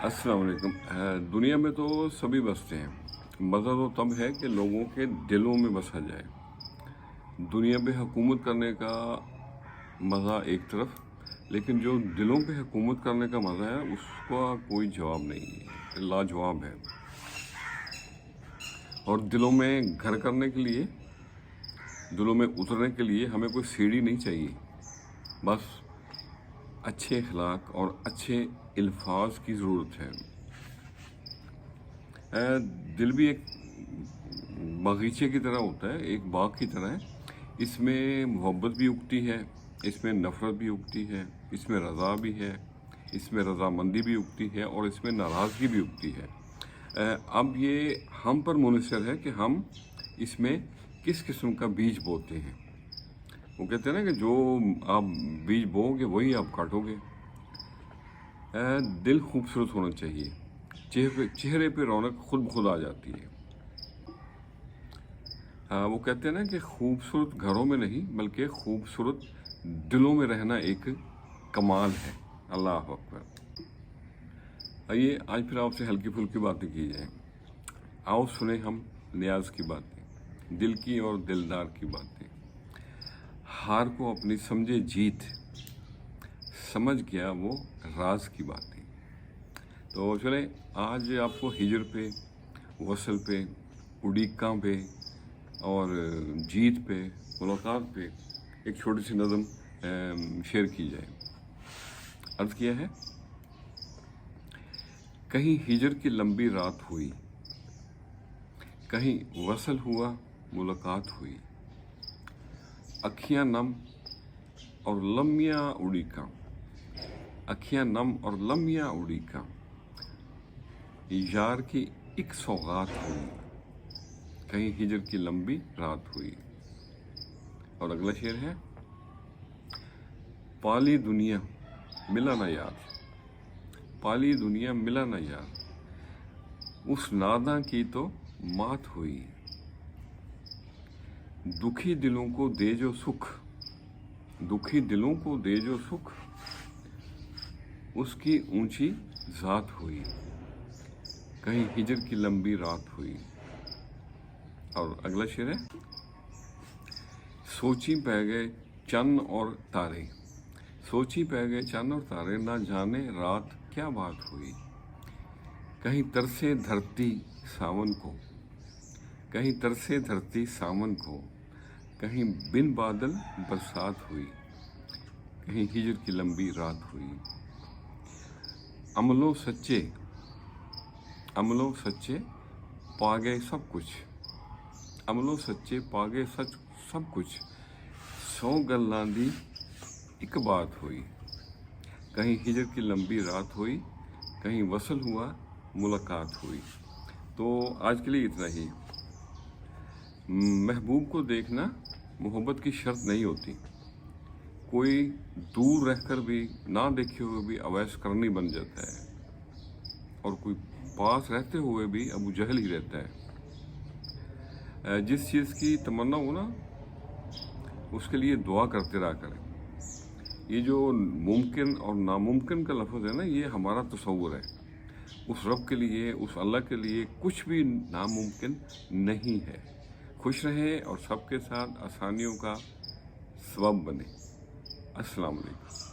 अस्सलाम वालेकुम। दुनिया में तो सभी बसते हैं। मज़ा तो तब है कि लोगों के दिलों में बसा जाए। दुनिया पे हुकूमत करने का मज़ा एक तरफ, लेकिन जो दिलों पे हुकूमत करने का मज़ा है उसका कोई जवाब नहीं है, लाजवाब है। और दिलों में घर करने के लिए, दिलों में उतरने के लिए हमें कोई सीढ़ी नहीं चाहिए, बस अच्छे अखलाक और अच्छे अल्फाज की ज़रूरत है। दिल भी एक बगीचे की तरह होता है, एक बाग की तरह है। इसमें मोहब्बत भी उगती है, इसमें नफ़रत भी उगती है, इसमें रज़ा भी है, इसमें रज़ामंदी भी उगती है और इसमें नाराज़गी भी उगती है। अब ये हम पर मुनहसर है कि हम इसमें किस किस्म का बीज बोते हैं। वो कहते हैं ना कि जो आप बीज बोओगे वही आप काटोगे। दिल खूबसूरत होना चाहिए, चेहरे पे रौनक खुद ब खुद आ जाती है। वो कहते हैं ना कि खूबसूरत घरों में नहीं बल्कि खूबसूरत दिलों में रहना एक कमाल है। अल्लाह अकबर। आइए आज फिर आपसे हल्की फुल्की बातें की जाए। आओ सुने हम नियाज की बातें, दिल की और दिलदार की बातें। हार को अपनी समझे जीत, समझ गया वो राज की बातें। तो चले आज आपको हिजर पे, वसल पे, उड़ीका पे और जीत पे, मुलाकात पे एक छोटी सी नज़म शेयर की जाए। अर्ज़ किया है, कहीं हिजर की लंबी रात हुई, कहीं वसल हुआ मुलाकात हुई, अखियां नम और लम्बियां उड़ीका, अखियां नम और लम्बियां उड़ीका, यार की एक सौगात हुई, कहीं हिजर की लंबी रात हुई। और अगला शेर है, पाली दुनिया मिला ना यार, पाली दुनिया मिला ना यार, उस नादा की तो मात हुई, दुखी दिलों को दे जो सुख, दुखी दिलों को दे जो सुख, उसकी ऊंची जात हुई, कहीं हिजर की लंबी रात हुई। और अगला शेर है, सोची पै गए चन्न और तारे, सोची पै गए चन्न और तारे, ना जाने रात क्या बात हुई, कहीं तरसे धरती सावन को, कहीं तरसे धरती सावन को, कहीं बिन बादल बरसात हुई, कहीं हिजर की लंबी रात हुई। अमलों सच्चे, अमलों सच्चे पा गए सब कुछ, अमलों सच्चे पा गए सच सब कुछ, 100 गल्लां दी एक बात हुई, कहीं हिजर की लंबी रात हुई, कहीं वसल हुआ मुलाकात हुई। तो आज के लिए इतना ही। महबूब को देखना मोहब्बत की शर्त नहीं होती, कोई दूर रहकर भी ना देखे हुए भी अवैस करनी बन जाता है और कोई पास रहते हुए भी अबू जहल ही रहता है। जिस चीज़ की तमन्ना हो ना उसके लिए दुआ करते रहा करें। ये जो मुमकिन और नामुमकिन का लफ्ज़ है ना, ये हमारा तसव्वुर है। उस रब के लिए, उस अल्लाह के लिए कुछ भी नामुमकिन नहीं है। खुश रहें और सबके साथ आसानियों का सबब बने। अस्सलाम वालेकुम।